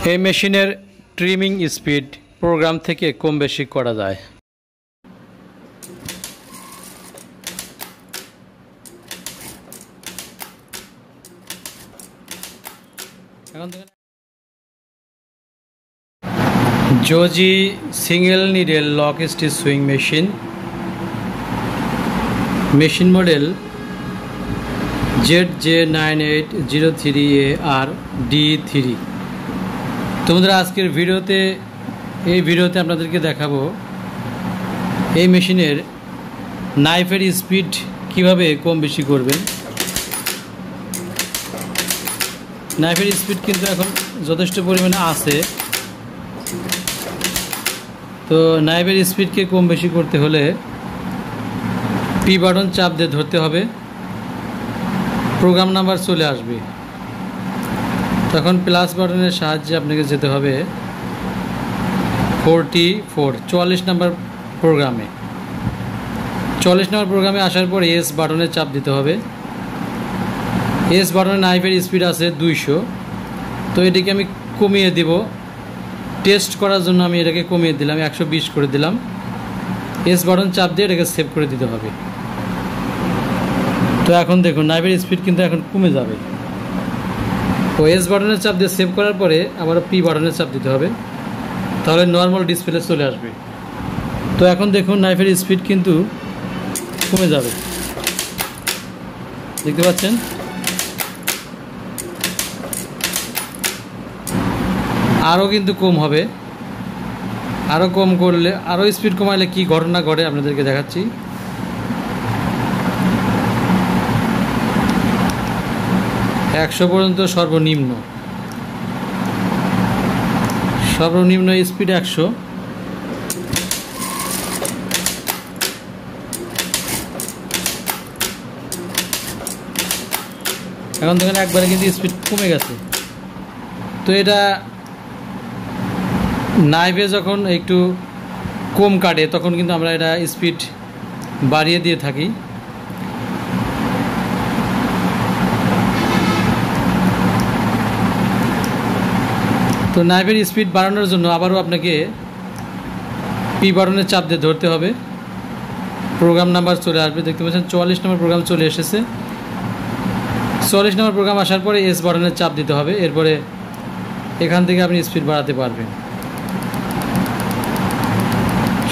এই মেশিনের trimming speed programme থেকে কম বেশি করা যায়। জোজি single needle lock stitch sewing machine model ZJ9803AR-D3। তোমাদের আজকের এই ভিডিওতে আপনাদেরকে দেখাবো এই মেশিনের নাইফের স্পিড কিভাবে কম বেশি করবেন। নাইফের স্পিড কিন্তু এখন যথেষ্ট পরিমাণে আছে, তো নাইফের স্পিডকে কম বেশি করতে হলে পি বাটন চাপ দিয়ে ধরতে হবে, প্রোগ্রাম নাম্বার চলে আসবে, তখন প্লাস বাটনের সাহায্যে আপনাকে যেতে হবে 44 নাম্বার প্রোগ্রামে। 44 নাম্বার প্রোগ্রামে আসার পর এস বাটনে চাপ দিতে হবে। এস বাটনে নাইফের স্পিড আছে 200, তো এটিকে আমি কমিয়ে দিব। টেস্ট করার জন্য আমি এটাকে কমিয়ে দিলাম, 120 করে দিলাম। এস বাটন চাপ দিয়ে এটাকে সেভ করে দিতে হবে। তো এখন দেখুন নাইফের স্পিড কিন্তু এখন কমে যাবে। তো এস বাটনের চাপ দিয়ে সেভ করার পরে আবার পি বাটনের চাপ দিতে হবে, তাহলে নর্মাল ডিসপ্লে চলে আসবে। তো এখন দেখুন নাইফের স্পিড কিন্তু কমে যাবে, দেখতে পাচ্ছেন। আরও কিন্তু কম হবে, আরও কম করলে, আরও স্পিড কমাইলে কি ঘটনা ঘটে আপনাদেরকে দেখাচ্ছি। একশো পর্যন্ত সর্বনিম্ন স্পিড 100। এখন দেখেন একবারে কিন্তু স্পিড কমে গেছে। তো এটা নাইফে যখন একটু কম কাটে তখন কিন্তু আমরা এটা স্পিড বাড়িয়ে দিয়ে থাকি। তো নাইফের স্পিড বাড়ানোর জন্য আবারও আপনাকে পি বাটনের চাপ দিয়ে ধরতে হবে, প্রোগ্রাম নাম্বার চলে আসবে, দেখতে পাচ্ছেন 44 নম্বর প্রোগ্রাম চলে এসেছে। 44 নম্বর প্রোগ্রাম আসার পরে এস বাটনের চাপ দিতে হবে, এরপরে এখান থেকে আপনি স্পিড বাড়াতে পারবেন।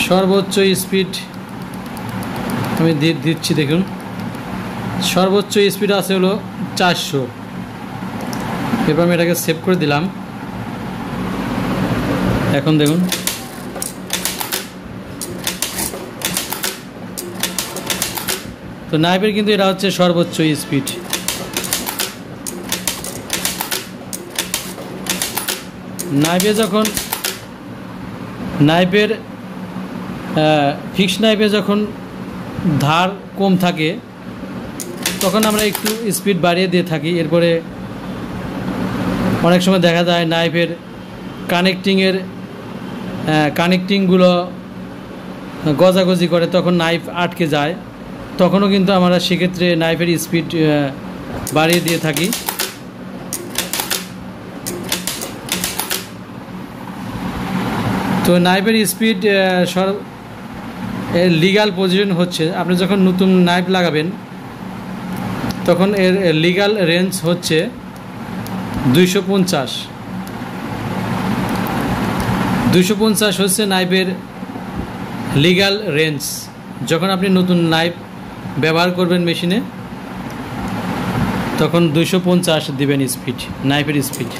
সর্বোচ্চ স্পিড আমি দিচ্ছি, দেখুন সর্বোচ্চ স্পিড আছে হলো 400। এরপর আমি এটাকে সেভ করে দিলাম। এখন দেখুন তো নাইফের কিন্তু এটা হচ্ছে সর্বোচ্চ স্পিড। নাইফের ফিক্সড নাইফে যখন ধার কম থাকে তখন আমরা একটু স্পিড বাড়িয়ে দিয়ে থাকি। এরপরে অনেক সময় দেখা যায় নাইফের কানেক্টিংগুলো গজাগজি করে, তখন নাইফ আটকে যায়, তখনও কিন্তু আমরা সেক্ষেত্রে নাইফের স্পিড বাড়িয়ে দিয়ে থাকি। তো নাইফের স্পিড এর লিগ্যাল পজিশন হচ্ছে, আপনি যখন নতুন নাইফ লাগাবেন তখন এর লিগ্যাল রেঞ্জ হচ্ছে 250 হচ্ছে নাইফের লিগ্যাল রেঞ্জ। যখন আপনি নতুন নাইফ ব্যবহার করবেন মেশিনে তখন 250 দিবেন স্পিড, নাইফের স্পিড।